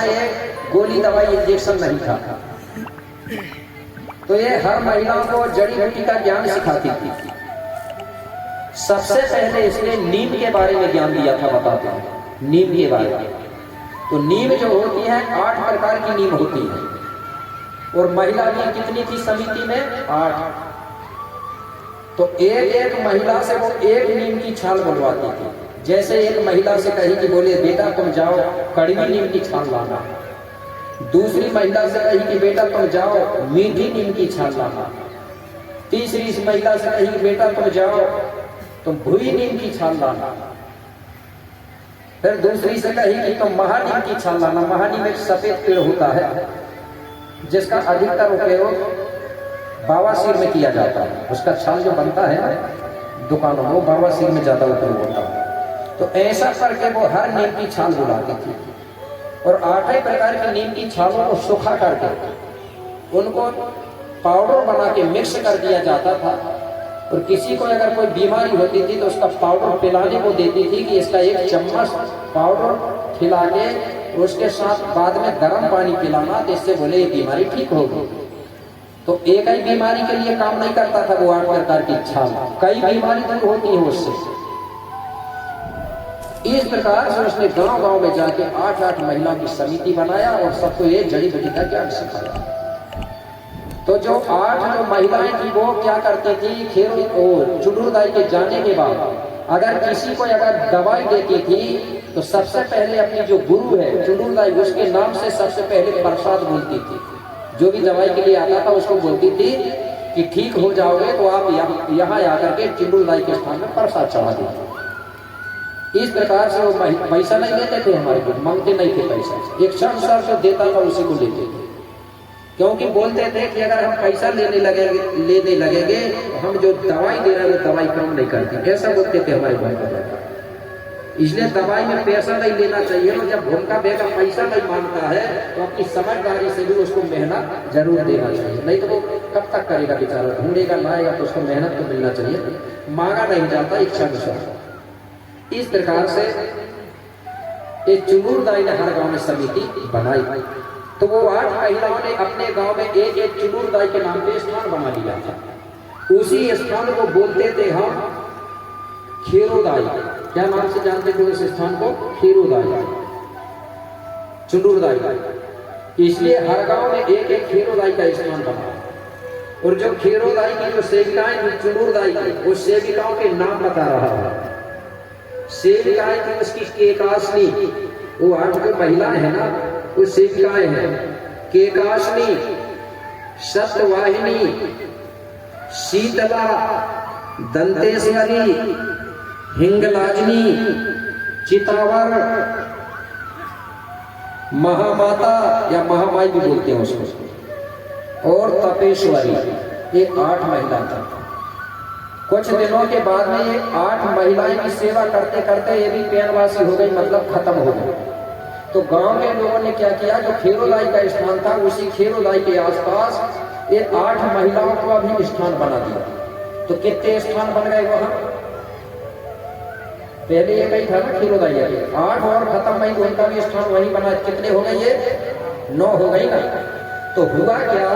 समय ये गोली दवाई इंजेक्शन नहीं था, तो ये हर महिलाओं को जड़ी बूटी का ज्ञान सिखाती थी। सबसे पहले इसने नीम के बारे में ज्ञान दिया था, बताते हैं नीम के बारे में। तो नीम जो होती है 8 प्रकार की नीम होती है, और महिला भी कितनी थी समिति में? 8। तो एक एक महिला से वो एक नीम की छाल बनवाती थी। जैसे एक महिला से कही कि बोले बेटा तुम जाओ कड़वी नीम की छाल लाना, दूसरी महिला से कही कि बेटा तुम जाओ मीठी नीम की छाल लाना, तीसरी इस महिला से कही कि बेटा तुम जाओ तुम भुई नीम की छाल लाना, फिर दूसरी से कही कि तुम महानीम की छाल लाना। महानीम एक सफेद पेड़ होता है जिसका अधिकतर उपयोग बावासीर में किया जाता है। उसका छाल जो बनता है ना दुकानों में, वो बावासीर में ज्यादा उपयोग होता है। तो ऐसा करके वो हर नीम की छाल बुलाती थी, और 8 प्रकार की नीम की छालों को सूखा करके उनको पाउडर बना के मिक्स कर दिया जाता था। और किसी को अगर कोई बीमारी होती थी तो उसका पाउडर पिलाने को देती थी कि इसका 1 चम्मच पाउडर खिला के उसके साथ बाद में गर्म पानी पिलाना, तो इससे बोले ये बीमारी ठीक होगी। तो एक ही बीमारी के लिए काम नहीं करता था वो 8 प्रकार की छाल, कई बीमारी दूर होती है उससे। इस प्रकार से उसने गांव गांव में जाके 8-8 महिलाओं की समिति बनाया और सबको ये जड़ी बूटी का ज्ञान सिखाया। तो जो 8 जो महिलाएं थी वो क्या करती थी, खेल और चुडुरदाई के जाने के बाद अगर किसी को अगर दवाई देती थी तो सबसे पहले अपनी जो गुरु है चुडुरदाई उसके नाम से सबसे पहले प्रसाद बोलती थी। जो भी दवाई के लिए आता था उसको बोलती थी कि ठीक हो जाओगे तो आप यहाँ आकर के चुडुरदाई के स्थान में प्रसाद चढ़ा दीजिए। इस प्रकार से वो पैसा नहीं देते थे, हमारे को मांगते नहीं थे पैसा, एक क्षण सर जो देता था उसी को लेते थे, क्योंकि बोलते थे कि अगर हम पैसा लेने लगेंगे हम जो दवाई दे रहे हैं वो दवाई काम नहीं करती, ऐसा बोलते थे हमारे भाई। इसलिए दवाई में पैसा नहीं लेना चाहिए, और जब भूखा बेटा पैसा नहीं मांगता है तो अपनी समझदारी से भी उसको मेहनत जरूर देना चाहिए, नहीं तो वो कब तक करेगा बेचारा, ढूंढेगा लाएगा तो उसको मेहनत तो मिलना चाहिए, मांगा नहीं जाता इच्छा अनुसार। इस प्रकार से एक चुडुरदाई ने हर गांव में समिति बनाई। तो वो 8 महिलाओं ने अपने गांव में एक चुडुरदाई के नाम पे स्थान बना लिया था। उसी स्थान को बोलते थे हम खेरोदाई। क्या नाम से जानते थे उस स्थान को? खेरोदाई, चुडुरदाई। इसलिए हर गांव में एक खेरोदाई का स्थान बना, और जो खेरोदाई की जो सेविकाएं थी चुडुरदाई की, वो सेविकाओं के नाम बता रहा है। सेविकाएं थी उसकी केकासनी, वो 8 जो महिलाएं है ना वो सेविकाएं हैं। केकासनी, सत्यवाहिनी, शीतला, दंतेश्वरी, हिंगलाजनी, चितावर, महामाता या महामाई भी बोलते हैं उसको, और तपेश्वरी। ये 8 महिला था। कुछ दिनों के बाद में ये 8 महिलाएं की सेवा करते करते ये भी पैनवासी हो गई, मतलब खत्म हो गई। तो गांव के लोगों ने क्या किया, जो खेरोदाई का स्थान था उसी खेरोदाई के आसपास ये 8 महिलाओं का भी स्थान बना दिया। तो कितने स्थान बन गए वहां? पहले ये कहीं था ना खेरोदाई, 8 और खत्म हुई, उनका भी स्थान वहीं बना। कितने हो गए? ये 9 हो गई ना। तो हुआ क्या,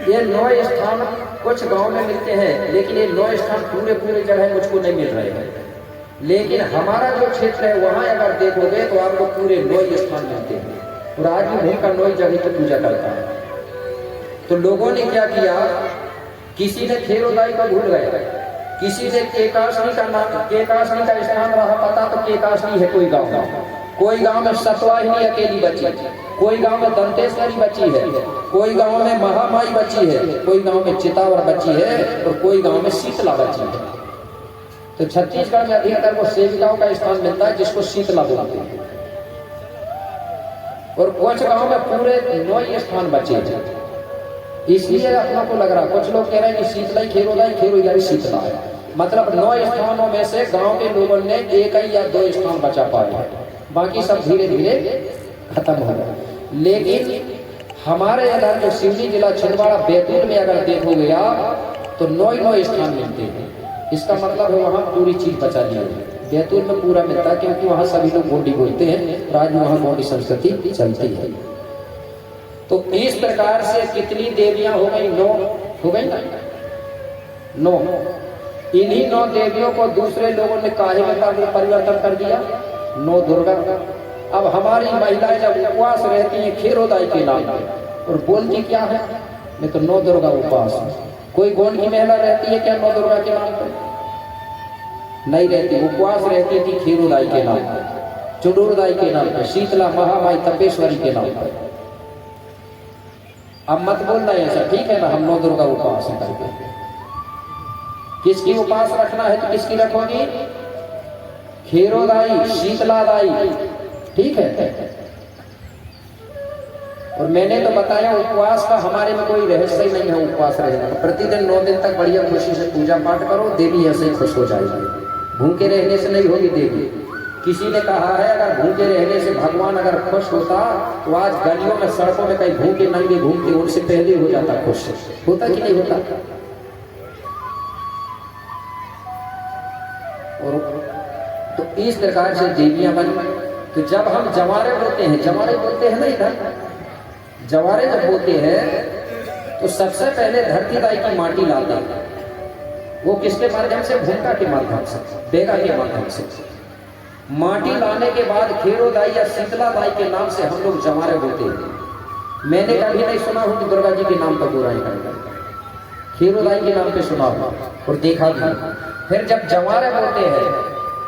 ये 9 स्थान कुछ गांव में मिलते हैं, लेकिन ये 9 स्थान पूरे जगह मुझको नहीं मिल रहे हैं। लेकिन हमारा जो क्षेत्र है वहां अगर देखोगे तो आपको पूरे 9 स्थान मिलते हैं, और आज भी भूमि का 9 जगह पर पूजा करता है। तो लोगों ने क्या किया, किसी ने खेरोदाई को भूल गए, किसी ने केकासनी का स्थान रहा पता, तो केकासनी है कोई गाँव में, कोई गांव में सतवाहिनी अकेली बची, कोई गांव में दंतेश्वरी बची है, कोई गांव में महामाई बची है, कोई गांव में चितावर बची है, और कोई गांव में शीतला बची है। तो छत्तीसगढ़ में अधिकतर वो सेविकाओं का स्थान मिलता है जिसको शीतला बोलते हैं, और कुछ गांव में पूरे 9 स्थान बचे हैं। इसलिए अपनों को लग रहा, कुछ लोग कह रहे हैं कि शीतला ही खेरोदाई शीतला है, मतलब 9 स्थानों में से गांव के लोगों ने 1 या 2 स्थान बचा पाए, बाकी सब धीरे धीरे खत्म हो गए। लेकिन हमारे इधर जो सिवनी जिला छिंदवाड़ा बैतूल में अगर देखोगे आप तो 9 स्थान मिलते हैं। इसका मतलब है वहां पूरी चीज बचा ली है, बैतूल में पूरा मिलता है, क्योंकि वहाँ सभी लोग गोंडी बोलते हैं और आज वहाँ गोंडी संस्कृति चलती है। तो इस प्रकार से कितनी देवियां हो गई? 9 हो गई ना, 9। इन्हीं 9 देवियों को दूसरे लोगों ने काहे में परिवर्तन कर दिया? 9 दुर्गा। अब हमारी महिलाएं जब उपवास रहती हैं खीरोदाई के नाम पे और बोलती क्या है? मैं तो 9 दुर्गा उपवास। कोई गोंड की महिला रहती है क्या 9 दुर्गा के नाम पे? नहीं रहती। उपवास रहती थी खीरोदाई के नाम पे, चुडूरदाई के नाम पे, शीतला, महामाई, तपेश्वरी के नाम पे। अब मत बोलना ऐसा, ठीक है ना? हम 9 दुर्गा उपवास करते हैं। किसकी उपास रखना है तो किसकी रखोगी? खीरोदाई, शीतलादाई, ठीक है। और मैंने तो बताया उपवास का हमारे में कोई रहस्य ही नहीं है। उपवास रहेगा प्रतिदिन 9 दिन तक बढ़िया खुशी से पूजा पाठ करो, देवी ऐसे ही खुश हो जाएगी। भूखे रहने से नहीं होगी देवी। किसी ने कहा है अगर भूखे रहने से भगवान अगर खुश होता तो आज गलियों में सड़कों में कहीं भूखे नंगे घूमते, उनसे पहले हो जाता खुश। होता कि नहीं होता? और तो इस प्रकार से देवियां बनी। तो जब हम जवारे बोलते हैं, जवारे बोलते हैं ना, इधर जवारे जब बोलते हैं तो सबसे पहले धरती दाई की माटी लाते हैं। वो किसके माध्यम से? भूमिका के माध्यम से, बेगा के माध्यम से। माटी लाने के बाद खीरोदाई या शीतलादाई के नाम से हम लोग जवारे बोलते हैं। मैंने कभी नहीं सुना हूं कि दुर्गा जी के नाम पर बुराई करना, खीरोदाई के नाम पे सुना हुआ और देखा भी। फिर जब जवारे बोलते हैं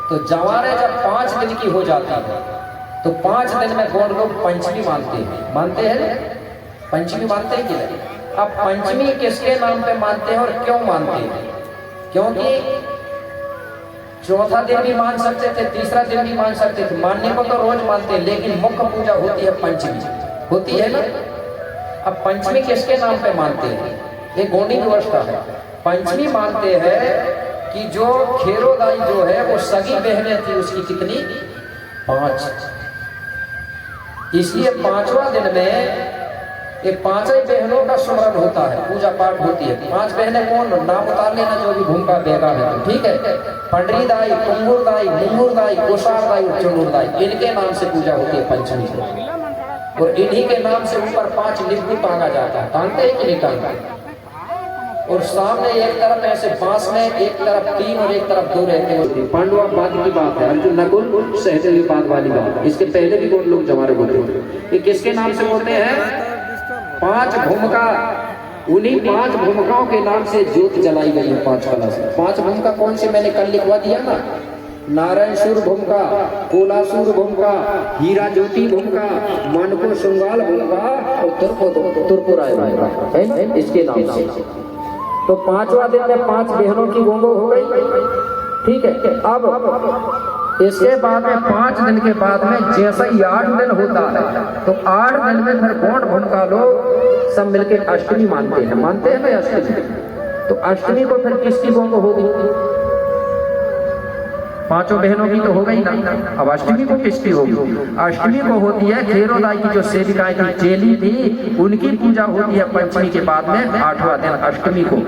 तो जवारे जब 5 दिन की हो जाती है तो 5 दिन में गोंड लोग पंचमी मानते हैं। मानते हैं? पंचमी मानते हैं कि नहीं? अब पंचमी किसके नाम पे मानते हैं और क्यों मानते हैं? क्योंकि चौथा दिन भी मान सकते थे, तीसरा दिन भी मान सकते थे। मानने को तो रोज मानते हैं, लेकिन मुख्य पूजा होती है पंचमी, होती है ना। अब पंचमी किसके नाम पे मानते हैं? ये गोंडी व्यवस्था है। पंचमी मानते हैं कि जो खीरोदाई जो है वो सगी बहनें थी, उसकी कितनी? 5। इसलिए 5वां दिन में ये 5 बहनों का सुमरन होता है, पूजा पाठ होती है। 5 बहनें कौन? नाम उतार लेना जो भी भूमिका बेगा है, ठीक है। पंडरीदाई, कुंगुरदाई, मुंगुरदाई, कोसारदाई और चुंडुरदाई, इनके नाम से पूजा होती है पंचमी को। और इन्हीं के नाम से ऊपर 5 लिंग भी टांगा जाता है। टांगते हैं कि नहीं टांगते? और सामने एक तरफ ऐसे बांस में एक तरफ 3 और एक तरफ 2 रहते हैं। पांडवा बाद की बात है, अर्जुन नकुल सहदेव बाद वाली बात। इसके पहले भी बहुत लोग जवारे बोलते हैं। ये किसके नाम से बोलते हैं? 5 भूमिका। उन्हीं 5 भूमिकाओं के नाम से ज्योत जलाई गई है 5 कला से। 5 भूमिका कौन सी? मैंने कल लिखवा दिया ना। नारायणसुर भूमिका, कोलासुर भूमिका, हीरा ज्योति भूमिका, मानको श्रृंगाल भूमिका और तुरपुराय भूमिका, इसके नाम से। तो 5वां दिन में 5 बहनों की गोंगो हो गई, ठीक है। अब इसके बाद में 5 दिन के बाद में जैसा ही 8 दिन होता है तो 8 दिन में फिर गोंड भूमिका लोग सब मिलकर अष्टमी मानते हैं। मानते हैं ना अष्टमी? तो अष्टमी को फिर किसकी गोंगो होगी? 5 बहनों की तो हो गई ना। अब अष्टमी को किसकी होगी? अष्टमी को होती है खीरोदाई की जो सेविकाएं थी, चेली थी, उनकी पूजा होती है पंचमी के बाद में 8वां दिन अष्टमी को।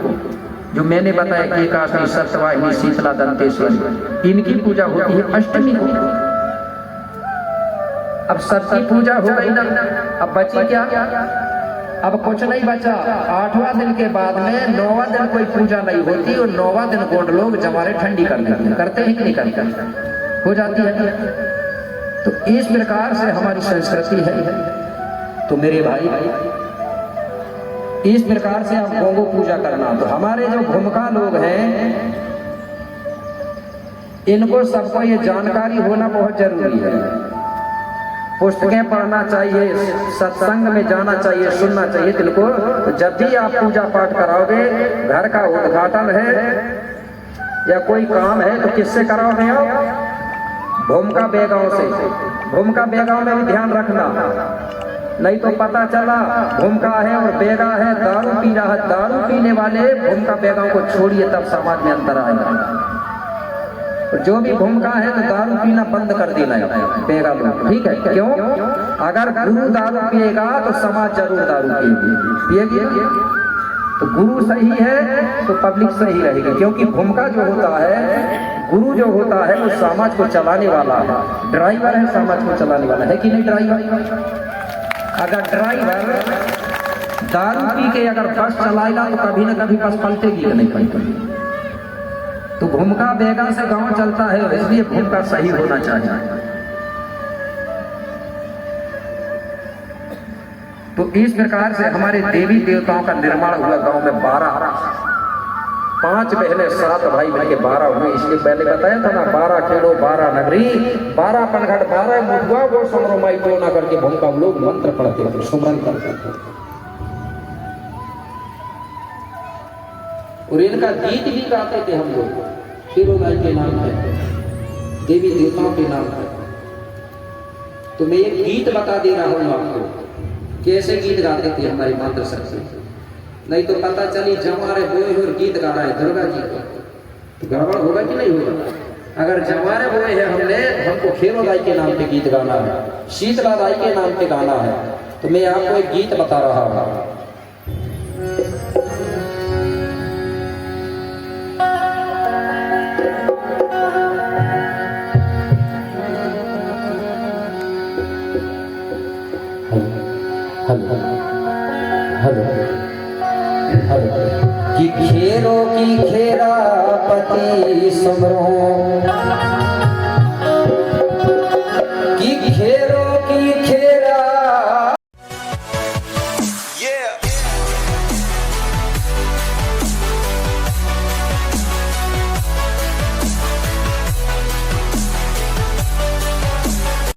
जो मैंने बताया कि एकादशी, सप्तवाहिनी, शीतला, दंतेश्वरी, इनकी पूजा होती है अष्टमी को। अब सबकी पूजा हो गई ना। अब बची क्या? अब कुछ नहीं बचा। 8वां दिन के बाद में 9वां दिन कोई पूजा नहीं होती और 9वां दिन गोंड लोग जवारे ठंडी कर देते हैं। करते हैं कि नहीं करते? हो जाती है। तो इस प्रकार से हमारी संस्कृति है। तो मेरे भाई इस प्रकार से आप गोंगो पूजा करना। तो हमारे जो भूमिका लोग हैं इनको सबको ये जानकारी होना बहुत जरूरी है। पुस्तकें पढ़ना चाहिए, सत्संग में जाना चाहिए, सुनना चाहिए दिल को। तो जब भी आप पूजा पाठ कराओगे, घर का उद्घाटन है या कोई काम है तो किससे कराओगे आप? भूमिका बेगांव से। भूमिका बेगांव में भी ध्यान रखना, नहीं तो पता चला भूमिका है और बेगा है, दारू पी रहा है। दारू पीने वाले भूमिका बेगांव को छोड़िए, तब समाज में अंतर आएगा। जो भी भूमिका है तो दारू पीना बंद कर देना है बेगा लोग, ठीक है? क्यों? अगर गुरु दारू पिएगा तो समाज जरूर दारू पिएगी। तो गुरु सही है तो पब्लिक सही रहेगी, क्योंकि भूमिका जो होता है गुरु जो होता है वो समाज को चलाने वाला है, ड्राइवर है समाज को चलाने वाला है कि नहीं ड्राइवर? अगर ड्राइवर दारू पी के अगर बस चलाएगा तो कभी ना कभी बस पलटेगी कि नहीं पलटेगी? तो भूमिका बेगा से गांव चलता है, इसलिए भूमिका सही होना चाहिए। तो इस प्रकार से हमारे देवी देवताओं का निर्माण हुआ गांव में। 5 बहनें 7 भाई बन के 12 हुए। इसलिए पहले बताया था ना, 12 खेड़ो 12 नगरी, 12 पनघट 12 मुठुआ वो समरो माई तो ना करके भूमिका लोग मंत्र पढ़ते थे, सुमरन करते थे। और इनका गीत भी गाते थे हम लोग, खीरोलाई के नाम पे, देवी देवताओं के नाम पे। तो मैं एक गीत बता दे रहा हूँ आपको, कैसे गीत गाते थे हमारी मातृशक्ति। नहीं तो पता चली जवारे बोए और गीत गा रहा है दुर्गा जी को, तो गड़बड़ होगा कि नहीं होगा? अगर जवारे बोए है हमने, हमको खीरोलाई के नाम पे गीत गाना है, शीतला दाई के नाम पे गाना है। तो मैं आपको एक गीत बता रहा हूँ। कि खेरों की खेरापति समरो, कि खेरों की